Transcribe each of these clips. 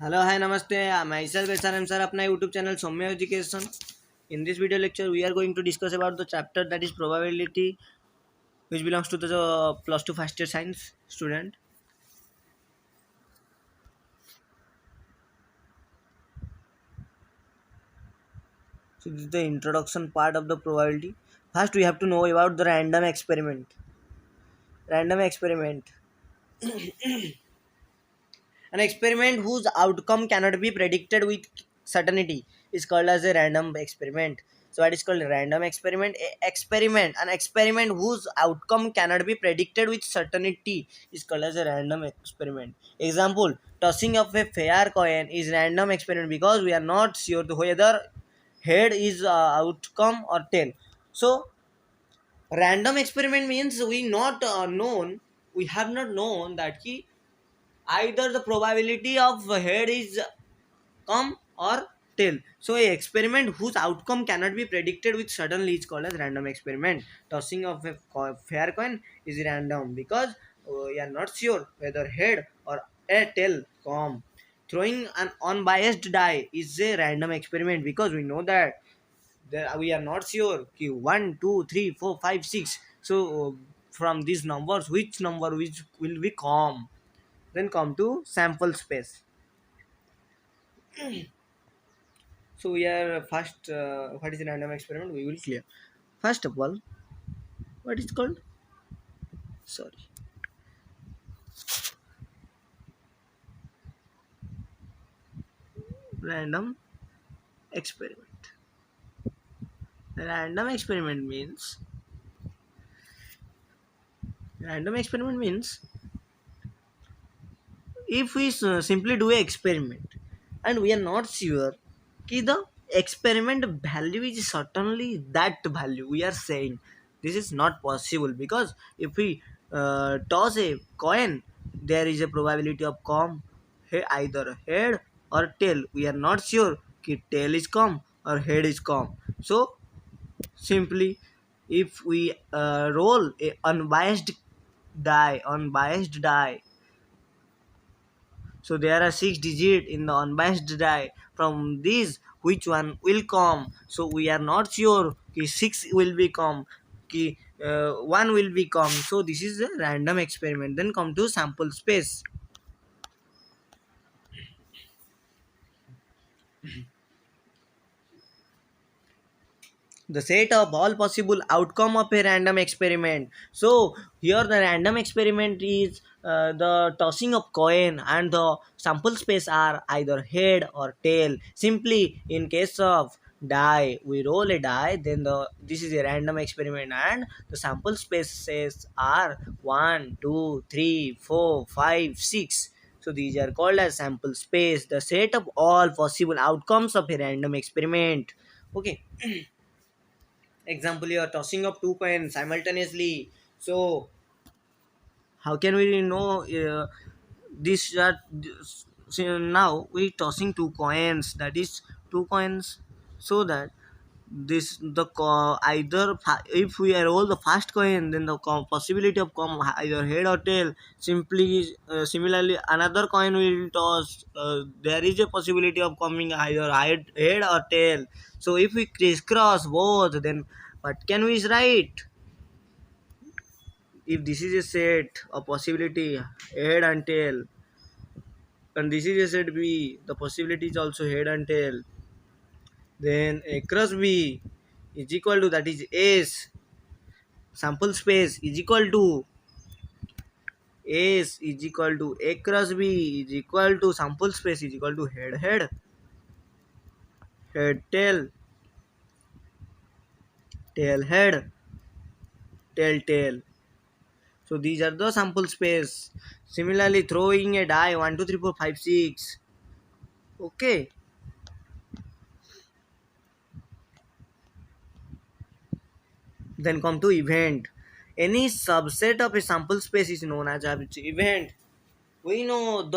Hello, hi, namaste. Myself SRM sir, अपना YouTube channel Soumya Education. In this video lecture, we are going to discuss about the chapter that is probability, which belongs to the plus two first year science student. So this is the introduction part of the probability. First, we have to know about the random experiment. Random experiment. An experiment whose outcome cannot be predicted with certainty is called as a random experiment. So what is called a random experiment? An experiment whose outcome cannot be predicted with certainty is called as a random experiment. Example: tossing of a fair coin is random experiment because we are not sure whether head is outcome or tail. So random experiment means we have not known that either the probability of head is come or tail. So a experiment whose outcome cannot be predicted with certainty is called as random experiment. Tossing of a fair coin is random because we are not sure whether head or a tail come. Throwing an unbiased die is a random experiment because we know that we are not sure ki 1 2 3 4 5 6. So from these numbers which number which will be come. Then come to sample space. So we are first, what is a random experiment? We will clear. First of all, what is called? Sorry, random experiment. Random experiment means random experiment means if we simply do a experiment and we are not sure कि the experiment value is certainly that value, we are saying this is not possible because if we toss a coin, there is a probability of come either head or tail. We are not sure कि tail is come or head is come. So simply if we roll a unbiased die. So there are six digits in the unbiased die. From these, which one will come? So we are not sure कि six will become, कि one will become. So this is a random experiment. Then come to sample space. The set of all possible outcome of a random experiment. So here the random experiment is the tossing of coin and the sample space are either head or tail. Simply in case of die, we roll a die, then this is a random experiment and the sample spaces are 1 2 3 4 5 6. So these are called as sample space, the set of all possible outcomes of a random experiment. Okay. Example, you are tossing up two coins simultaneously. So how can we know this so now we tossing two coins, that is two coins, so that this either if we roll the first coin, then the possibility of come either head or tail. Simply similarly another coin will toss, there is a possibility of coming either head or tail. So if we crisscross both, then what can we write? If this is a set a possibility head and tail, and this is a set b, the possibility is also head and tail, then a cross b is equal to, that is s, sample space is equal to s is equal to a cross b is equal to sample space is equal to head head, head tail, tail head, tail tail. So these are the sample space. Similarly, throwing a die 1 2 3 4 5 6. Okay. Then come to event. Any subset of a sample space is known as an event. We know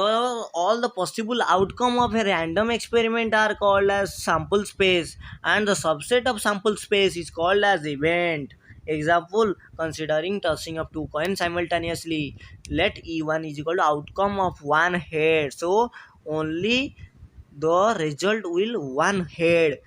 all the possible outcome of a random experiment are called as sample space, and the subset of sample space is called as event. Example, considering tossing of two coins simultaneously, let E1 is equal to outcome of one head. So only the result will one head,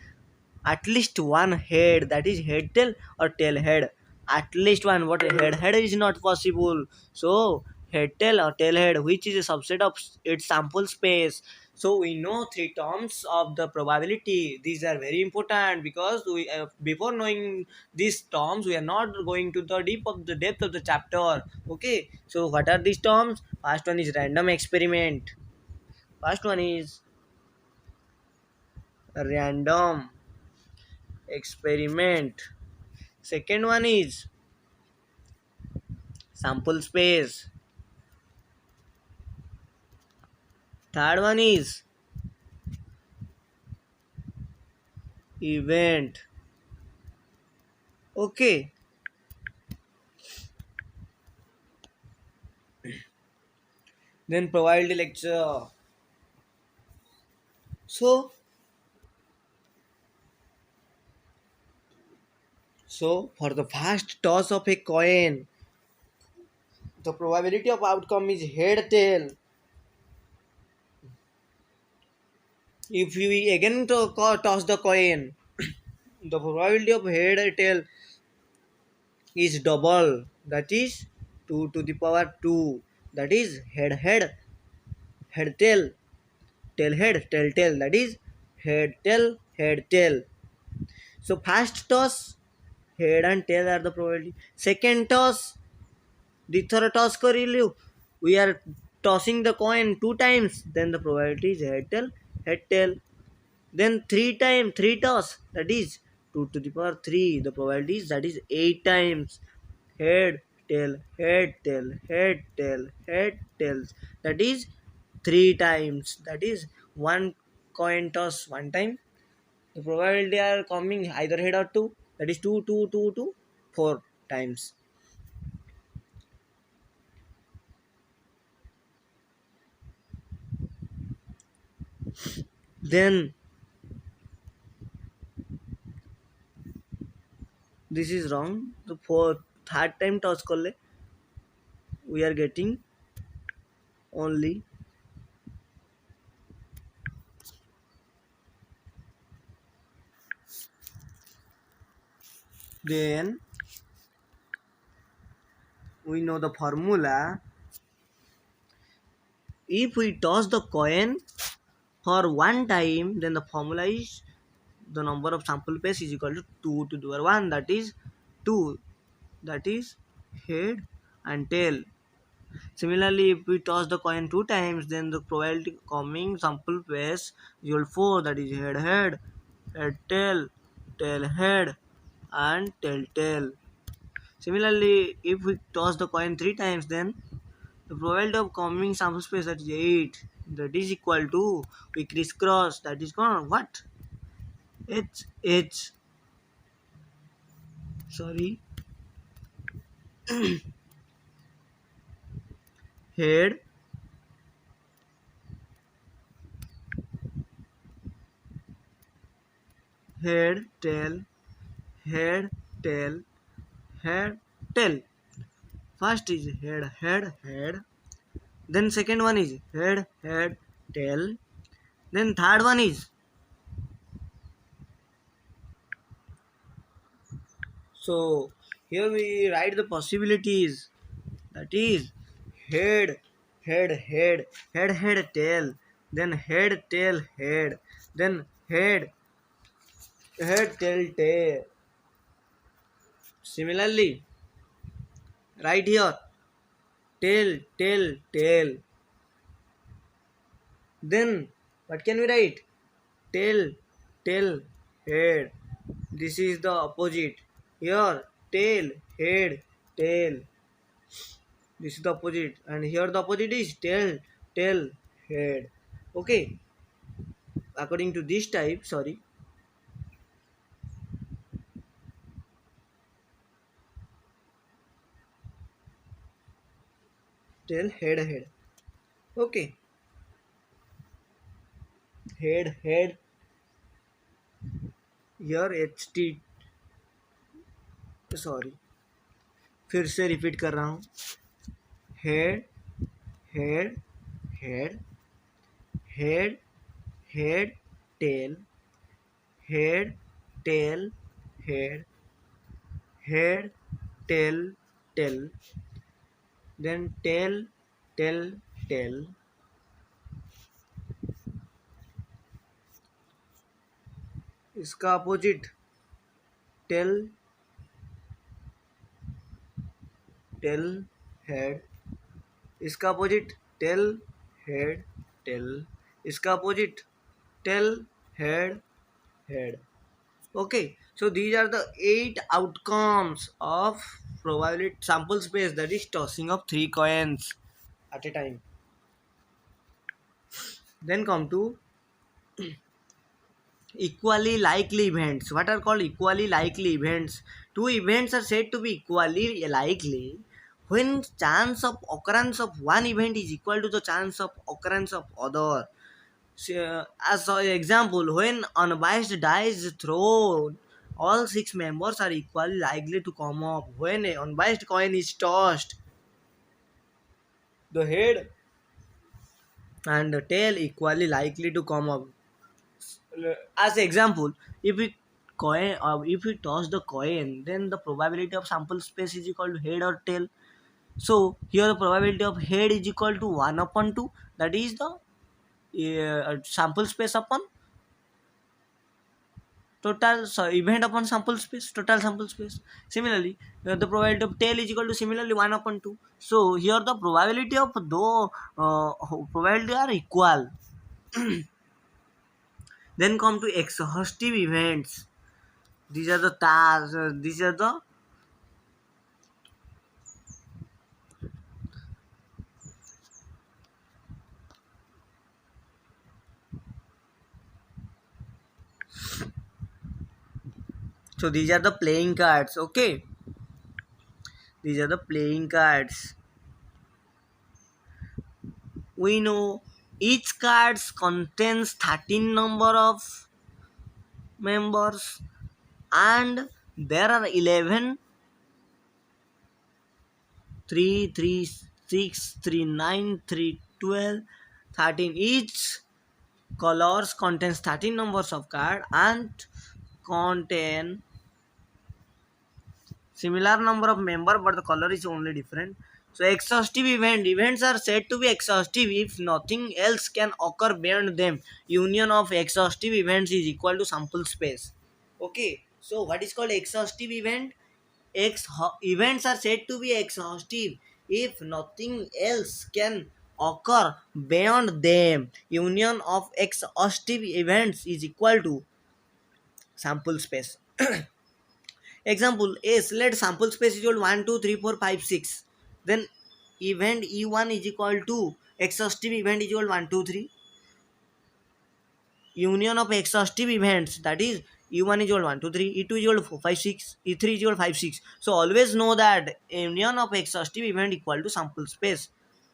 at least one head, that is head tail or tail head, at least one. What head is not possible. So head tail or tail head, which is a subset of its sample space. So we know three terms of the probability. These are very important because we before knowing these terms we are not going to the deep of the depth of the chapter. Okay, so what are these terms? First one is random experiment. First one is random experiment. Second one is sample space. Third one is event. Okay, then probability lecture. So for the first toss of a coin, the probability of outcome is head tail. If we again toss the coin, the probability of head or tail is double. That is 2 to the power 2. That is head tail, tail head, tail tail. That is head tail, head tail. So first toss, head and tail are the probability. Second toss, third toss करिलु. We are tossing the coin two times. Then the probability is head tail, head tail. Then three time, three toss. That is 2 to the power 3. The probability is that is 8 times. Head, tail, head, tail, head, tail, head, tails. That is 3 times. That is one coin toss one time. The probability are coming either head or two. That is 2, 2, 2, 2, 4 times. Then this is wrong. The fourth, third time toss करले we are getting only then we know the formula. If we toss the coin for one time, then the formula is the number of sample pace is equal to 2 to the power 1. That is 2. That is head and tail. Similarly, if we toss the coin two times, then the probability coming sample pace is equal to 4. That is head head, head tail, tail head, and tail tail. Similarly, if we toss the coin three times, then the probability of coming sample space, that is 8. That is equal to, we crisscross, that is called what? H sorry, head, head, tail, head, tail, head, tail. First is head, head, head. Then second one is head, head, tail. Then third one is, so here we write the possibilities. That is head, head, head, head, head, tail. Then head, tail, head. Then head, head, tail, tail. Similarly, right here, tail, tail, tail. Then what can we write? Tail, tail, head. This is the opposite. Here, tail, head, tail. This is the opposite. And here the opposite is tail, tail, head. Okay. According to this type, sorry. Tail, head, head. Okay. Head, head. Here HT. Sorry, फिर से repeat कर रहा हूँ. Head, head, head, head, head, tail, head, tail, head, head, tail, tail, then tail, tail, tail. इसका opposite tail, tail, head. इसका opposite tail, head, tail. इसका opposite tail, head, head. Okay, so these are the 8 outcomes of probability sample space, that is tossing of 3 coins at a time. Then come to equally likely events. What are called equally likely events? Two events are said to be equally likely when chance of occurrence of one event is equal to the chance of occurrence of other. As an example, when unbiased die is thrown, all 6 members are equally likely to come up. When an unbiased coin is tossed, the head and the tail equally likely to come up. As example, if we toss the coin, then the probability of sample space is equal to head or tail. So here the probability of head is equal to 1 upon 2, that is the sample space upon total, so event upon sample space, total sample space. Similarly, the probability of tail is equal to similarly 1 upon 2. So here the probability of though probability are equal. Then come to exhaustive events. These are the tasks. These are the playing cards. Okay, these are the playing cards. We know each cards contains 13 number of members, and there are 11, 3, 3, 6, 3, 9, 3, 12, 13. Each colors contains 13 numbers of card and contain similar number of member, but the color is only different. So exhaustive events are said to be exhaustive if nothing else can occur beyond them. Union of exhaustive events is equal to sample space. Okay, so what is called exhaustive event? Events are said to be exhaustive if nothing else can occur beyond them. Union of exhaustive events is equal to sample space. Example is, let sample space is equal to 1, 2, 3, 4, 5, 6. Then event E1 is equal to exhaustive event is equal to 1, 2, 3. Union of exhaustive events, that is E1 is equal to 1, 2, 3, E2 is equal to 4, 5, 6, E3 is equal to 5, 6. So always know that union of exhaustive event equal to sample space.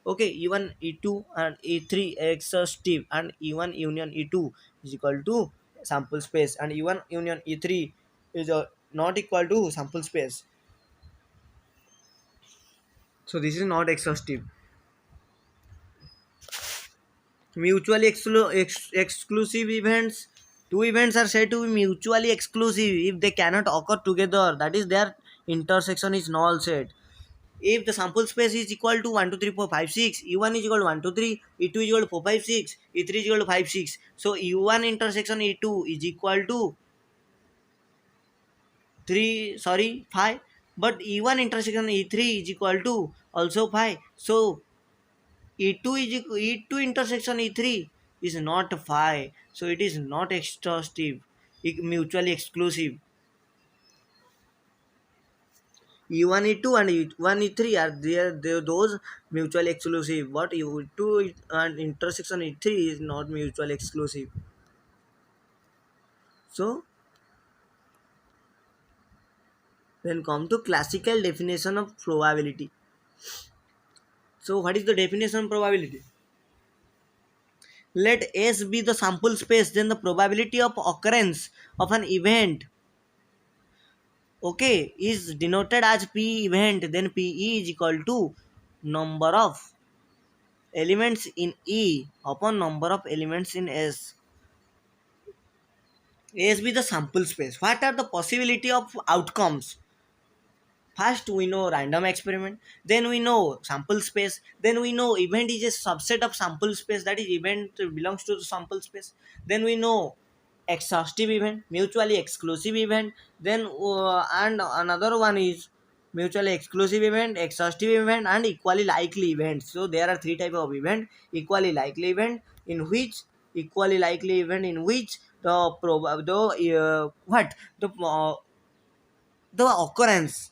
Okay, E1, E2 and E3 exhaustive, and E1 union E2 is equal to sample space, and E1 union E3 is not equal to sample space. So this is not exhaustive. Mutually exclusive events. Two events are said to be mutually exclusive if they cannot occur together. That is, their intersection is null set. If the sample space is equal to 1, 2, 3, 4, 5, 6, E1 is equal to 1, 2, 3, E2 is equal to 4, 5, 6, E3 is equal to 5, 6. So E1 intersection E2 is equal to 3, sorry, 5. But E1 intersection E3 is equal to also 5. So E2 intersection E3 is not 5, so it is not exhaustive, mutually exclusive. E1 E2 and E1 E3 are there those mutually exclusive, but E2 and intersection E3 is not mutually exclusive. So then come to classical definition of probability. So what is the definition of probability? Let S be the sample space, then the probability of occurrence of an event, okay, is denoted as P event, then PE is equal to number of elements in E upon number of elements in S. S be the sample space. What are the possibility of outcomes? First, we know random experiment, then we know sample space, then we know event is a subset of sample space, that is, event belongs to the sample space. Then we know exhaustive event, mutually exclusive event, then and another one is mutually exclusive event, exhaustive event, and equally likely event. So there are three type of event: equally likely event, in which the what the occurrence,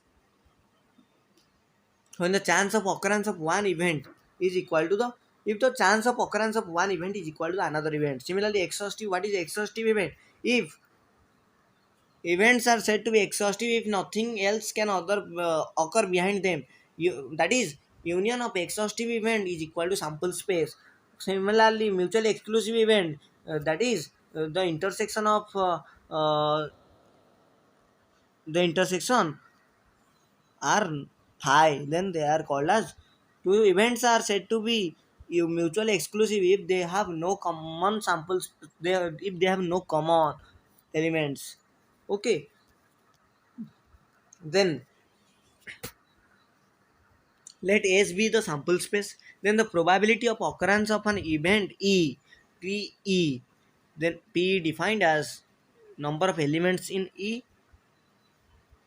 when the chance of occurrence of one event is equal to the, if the chance of occurrence of one event is equal to another event. Similarly, exhaustive, what is exhaustive event? If events are said to be exhaustive if nothing else can occur behind them, that is, union of exhaustive event is equal to sample space. Similarly, mutually exclusive event, that is, the intersection of the intersection are high, then they are called as two events are said to be mutually exclusive if they have no common samples, if they have no common elements. Okay, then let S be the sample space, then the probability of occurrence of an event E, Pe, then P defined as number of elements in E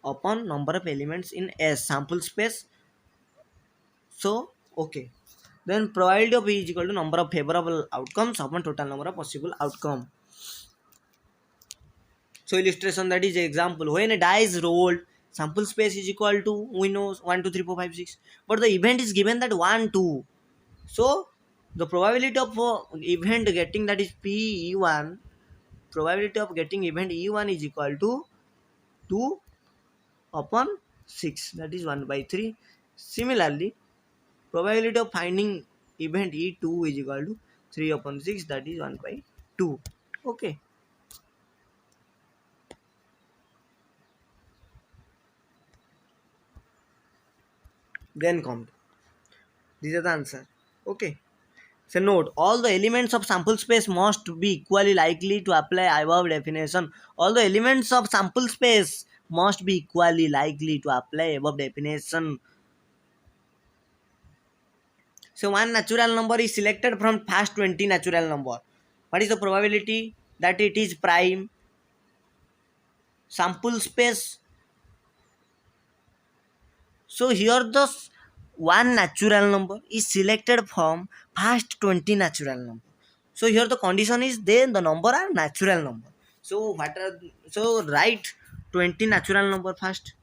upon number of elements in S sample space. So, okay. Then probability of E is equal to number of favorable outcomes upon total number of possible outcome. So illustration, that is example, when a die is rolled, sample space is equal to, we know, 1 2 3 4 5 6, but the event is given that 1 2. So the probability of event getting, that is PE1, probability of getting event E1 is equal to 2 upon 6, that is 1 by 3. Similarly, probability of finding event E2 is equal to 3 upon 6, that is 1 by 2. Okay. Then come. These are the answer. Okay. So note, all the elements of sample space must be equally likely to apply above definition. All the elements of sample space must be equally likely to apply above definition. So one natural number is selected from first 20 natural number. What is the probability that it is prime? Sample space. So here the one natural number is selected from first 20 natural number. So here the condition is then the number are natural number. So what are, so write 20 natural number first.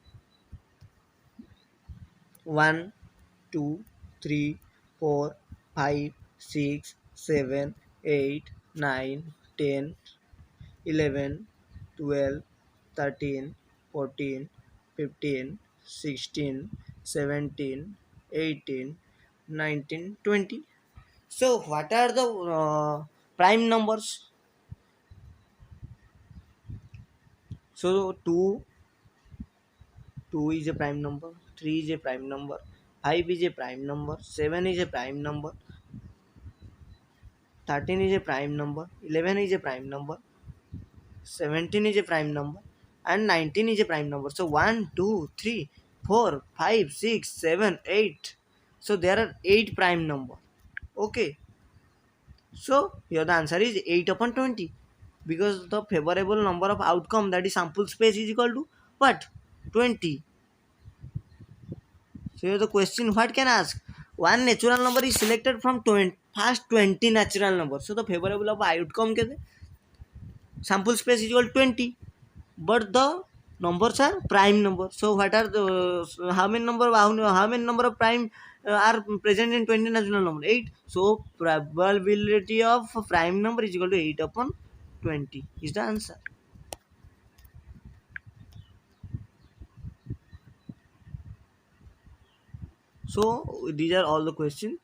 1 2 3 4 5 6 7 8 9 10 11 12 13 14 15 16 17 18 19 20. So what are the prime numbers? So 2 is a prime number, 3 is a prime number, 5 is a prime number, 7 is a prime number, 13 is a prime number, 11 is a prime number, 17 is a prime number, and 19 is a prime number. So 1 2 3 4 5 6 7 8. So there are 8 prime number. Okay. So here the answer is 8 upon 20, because the favorable number of outcome, that is sample space, is equal to what? 20. So here the question, what can ask? One natural number is selected from 20, first 20 natural numbers. So the favorable of outcome के sample space is equal to 20, but the numbers are prime number. So what are the, how many number of prime are present in 20 natural number? 8. So probability of prime number is equal to 8 upon 20 is the answer. So these are all the questions.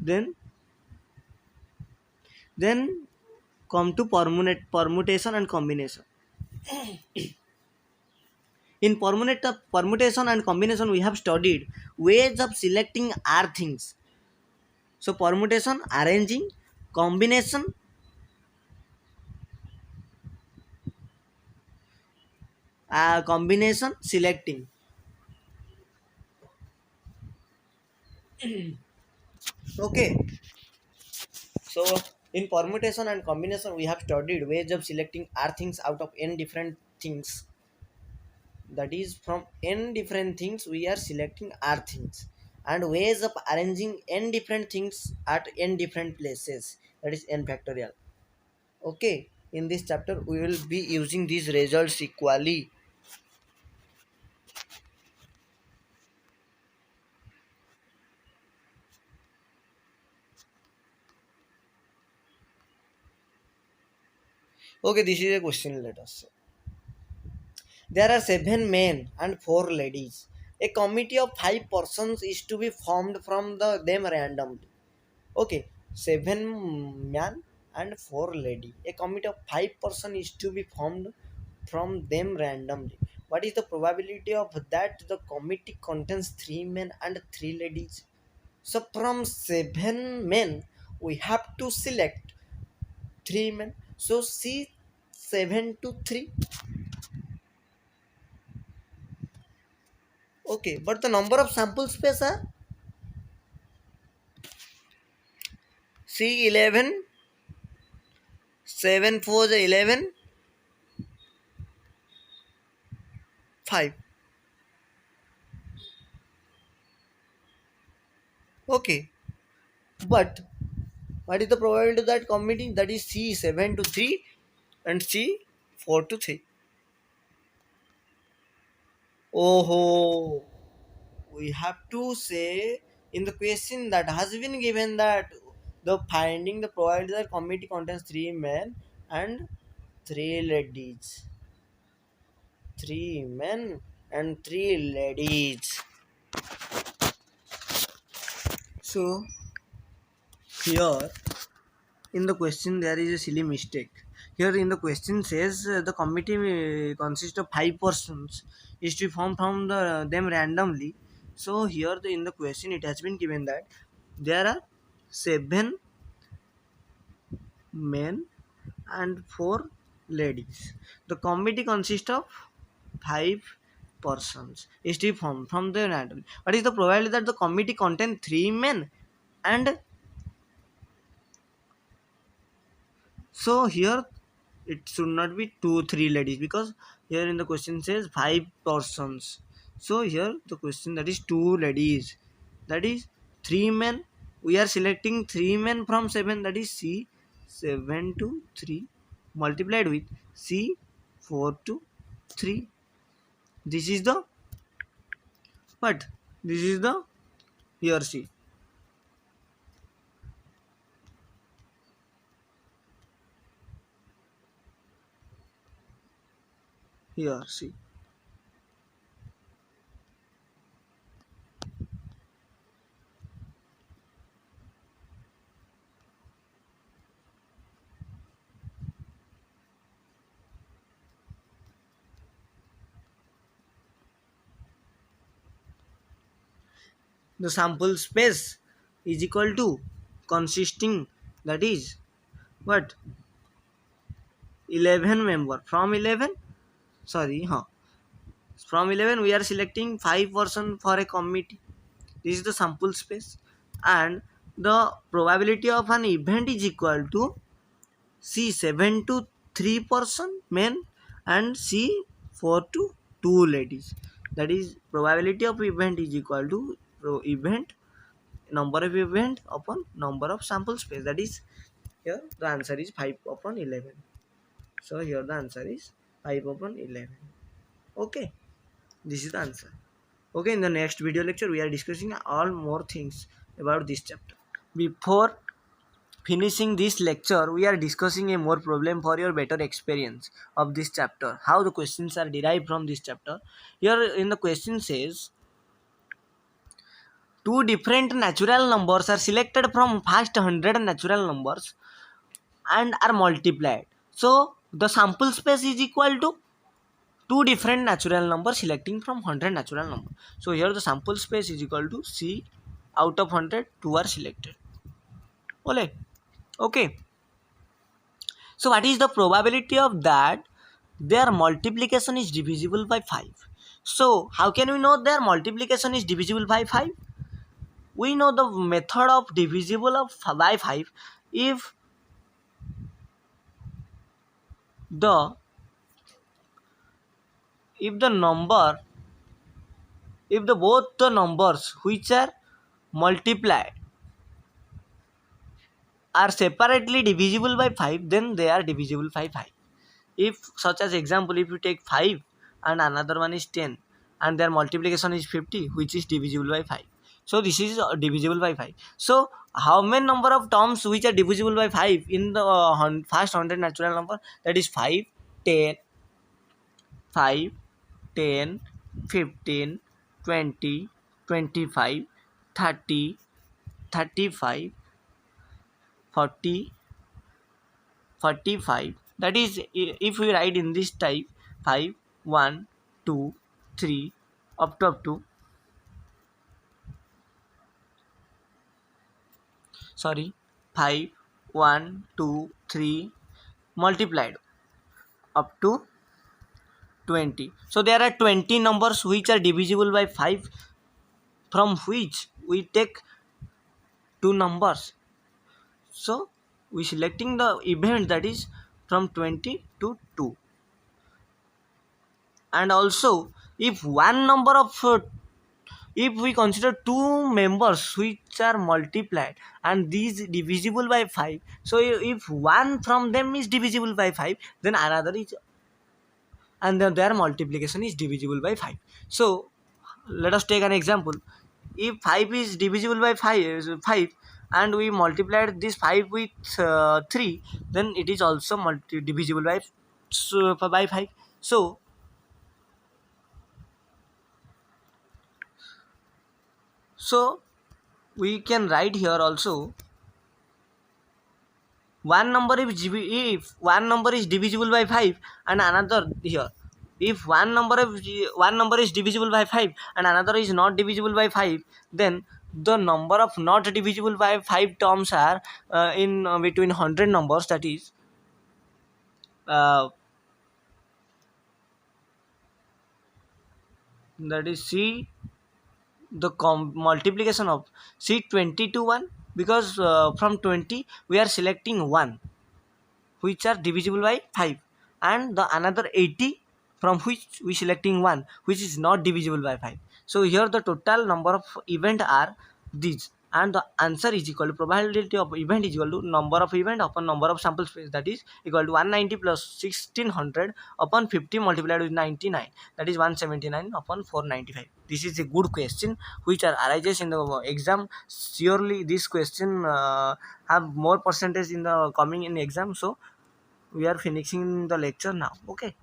Then come to permutation and combination. In permutation and combination, we have studied ways of selecting R things. So permutation, arranging, combination, combination, selecting. Okay. So in permutation and combination, we have studied ways of selecting r things out of n different things. That is, from n different things, we are selecting r things, and ways of arranging n different things at n different places. That is n factorial. Okay. In this chapter, we will be using these results equally. Okay, this is a question. Let us say there are 7 men and 4 ladies. A committee of 5 persons is to be formed from them randomly. Okay, 7 man and 4 lady. A committee of 5 person is to be formed from them randomly. What is the probability of that the committee contains 3 men and 3 ladies? So from 7 men, we have to select 3 men. So C 7 to 3. Okay, but the number of sample space are C 11, 7 4 11, 5. Okay, but what is the probability of that committee? That is C 7 to 3 and C 4 to 3. Oh, we have to say in the question that has been given that the finding the probability that committee contains 3 men and 3 ladies. 3 men and 3 ladies. So here in the question there is a silly mistake. Here in the question says the committee consists of 5 persons is to form from them randomly. So here in the question it has been given that there are 7 men and 4 ladies. The committee consists of 5 persons is to form from the randomly. What is the probability that the committee contain 3 men and so here it should not be 2 3 ladies because here in the question says 5 persons. So here the question that is 2 ladies. That is 3 men. We are selecting 3 men from 7. That is C 7 to 3 multiplied with C 4 to 3. This is the what? This is the here C. Here C. The sample space is equal to consisting that is what 11 member from 11 sorry huh from 11 we are selecting 5 person for a committee. This is the sample space and the probability of an event is equal to C 7 to 3 person men and C 4 to 2 ladies. That is probability of event is equal to event number of event upon number of sample space. That is here the answer is 5 upon 11. So here the answer is 5 upon 11. Okay, this is the answer. Okay, in the next video lecture we are discussing all more things about this chapter. Before finishing this lecture, we are discussing a more problem for your better experience of this chapter. How the questions are derived from this chapter. Here in the question says two different natural numbers are selected from first 100 natural numbers and are multiplied. So the sample space is equal to two different natural numbers selecting from 100 natural number. So here the sample space is equal to C out of 100 2 are selected. Ole. Okay. So what is the probability of that their multiplication is divisible by 5? So how can we know their multiplication is divisible by 5? We know the method of divisible of by 5 if the if the number if the both the numbers which are multiplied are separately divisible by 5, then they are divisible by 5. If such as example, if you take 5 and another one is 10 and their multiplication is 50, which is divisible by 5, so this is divisible by 5. So how many number of terms which are divisible by 5 in the first 100 natural number? That is 5, 10, 5, 10, 15, 20, 25, 30, 35, 40, 45. That is, if we write in this type, 5, 1, 2, 3, up to sorry, 5, 1, 2, 3 multiplied up to 20. So there are 20 numbers which are divisible by 5, from which we take two numbers. So we selecting the event that is from 20 to 2. And also, if one number of if we consider two members which are multiplied and these divisible by 5, so if one from them is divisible by 5, then another is, and then their multiplication is divisible by 5. So let us take an example. If 5 is divisible by 5 and we multiplied this 5 with 3, then it is also divisible by by 5. So we can write here also, one number is if one number is divisible by 5 and another here, if one number is divisible by 5 and another is not divisible by 5, then the number of not divisible by 5 terms are in between 100 numbers, uh, that is C, the multiplication of C 20 to 1, because from 20 we are selecting 1 which are divisible by 5, and the another 80 from which we selecting 1 which is not divisible by 5. So here the total number of event are these, and the answer is equal to probability of event is equal to number of event upon number of sample space, that is equal to 190 plus 1600 upon 50 multiplied with 99, that is 179 upon 495. This is a good question which are arises in the exam. Surely this question have more percentage in the coming in exam. So we are finishing the lecture now. Okay.